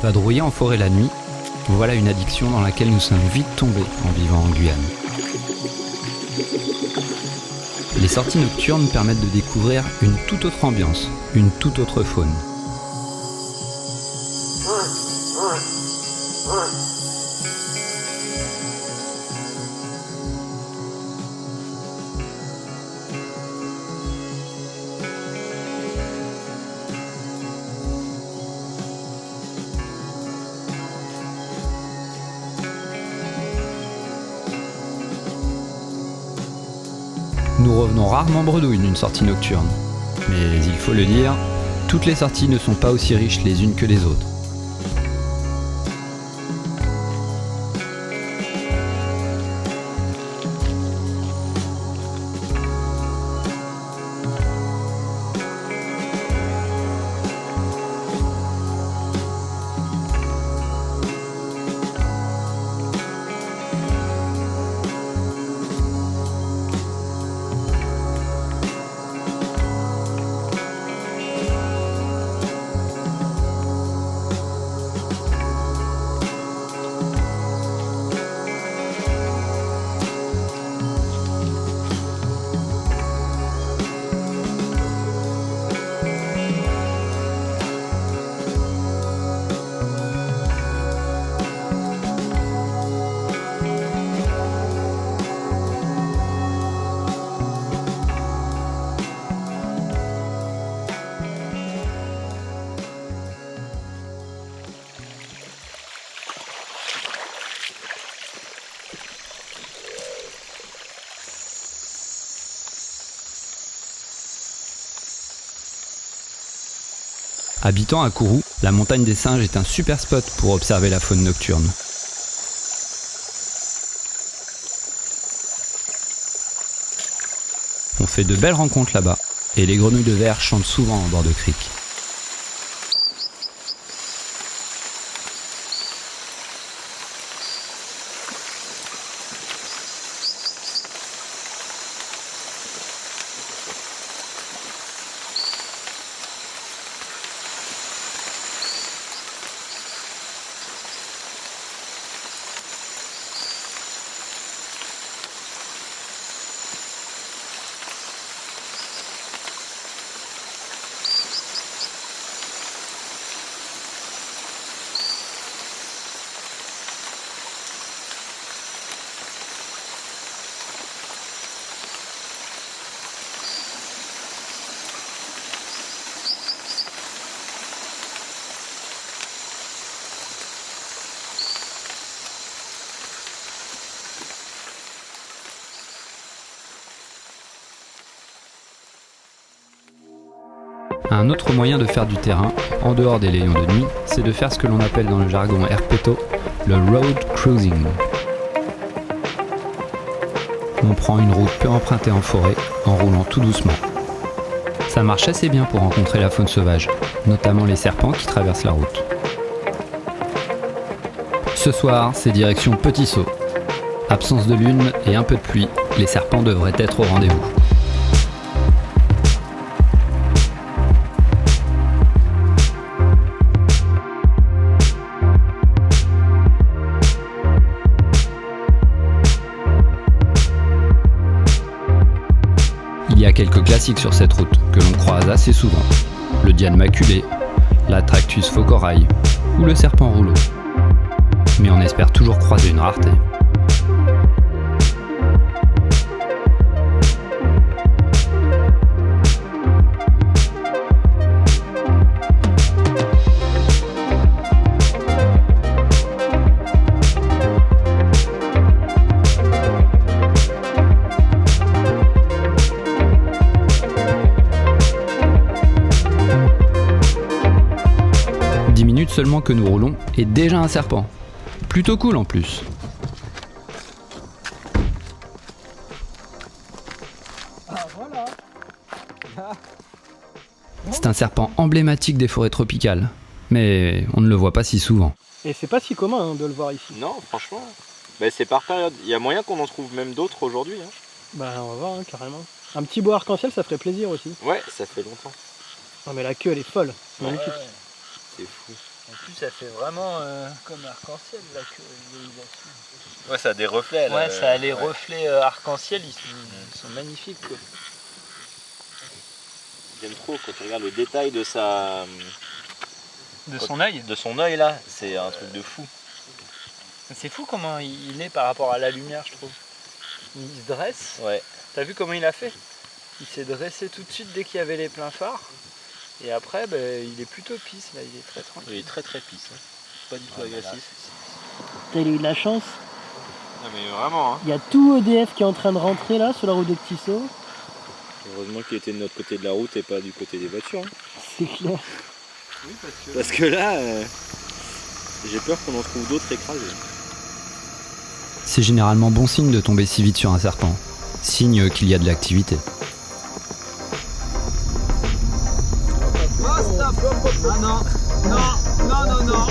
Vadrouiller en forêt la nuit, voilà une addiction dans laquelle nous sommes vite tombés en vivant en Guyane. Les sorties nocturnes permettent de découvrir une toute autre ambiance, une toute autre faune. Nous revenons rarement bredouilles d'une sortie nocturne. Mais il faut le dire, toutes les sorties ne sont pas aussi riches les unes que les autres. Habitant à Kourou, la montagne des singes est un super spot pour observer la faune nocturne. On fait de belles rencontres là-bas, et les grenouilles de verre chantent souvent en bord de crique. Un autre moyen de faire du terrain, en dehors des layons de nuit, c'est de faire ce que l'on appelle dans le jargon herpeto le road cruising. On prend une route peu empruntée en forêt, en roulant tout doucement. Ça marche assez bien pour rencontrer la faune sauvage, notamment les serpents qui traversent la route. Ce soir, c'est direction Petit Saut. Absence de lune et un peu de pluie, les serpents devraient être au rendez-vous. Il y a quelques classiques sur cette route que l'on croise assez souvent. Le diane maculé, la Tractus phocorail ou le serpent rouleau. Mais on espère toujours croiser une rareté. Seulement que nous roulons et déjà un serpent. Plutôt cool en plus. C'est un serpent emblématique des forêts tropicales, mais on ne le voit pas si souvent. Et c'est pas si commun de le voir ici. Non, franchement, c'est par période. Il y a moyen qu'on en trouve même d'autres aujourd'hui. Bah on va voir carrément. Un petit beau arc-en-ciel, ça ferait plaisir aussi. Ouais, ça fait longtemps. Non mais la queue elle est folle, c'est magnifique. C'est fou. En plus, ça fait vraiment comme arc-en-ciel là que l'ionisation. Ouais, ça a des reflets là. Ouais, ça a les reflets arc-en-ciel, ils sont magnifiques quoi. J'aime trop quand tu regardes le détail de sa. De son œil. De son œil là, c'est un truc de fou. C'est fou comment il est par rapport à la lumière, je trouve. Il se dresse. Ouais. T'as vu comment il a fait? Il s'est dressé tout de suite dès qu'il y avait les pleins phares. Et après, il est plutôt pisse, là, il est très tranquille. Il est très pisse. Hein. Pas du tout agressif. T'as eu de la chance. Non mais vraiment, hein. Il y a tout EDF qui est en train de rentrer là sur la route de Ctissot. Heureusement qu'il était de notre côté de la route et pas du côté des voitures. Hein. C'est clair. Oui, Parce que là, j'ai peur qu'on en trouve d'autres écrasés. C'est généralement bon signe de tomber si vite sur un serpent, signe qu'il y a de l'activité. Oh stop! Ah non! Non! Non, non, non!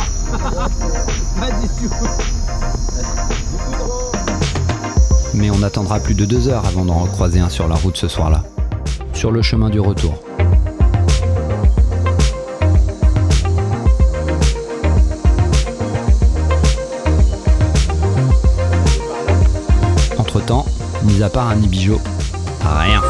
Pas du tout! Mais on attendra plus de 2 heures avant d'en recroiser un sur la route ce soir-là, sur le chemin du retour. Entre-temps, mis à part un ibijo, rien.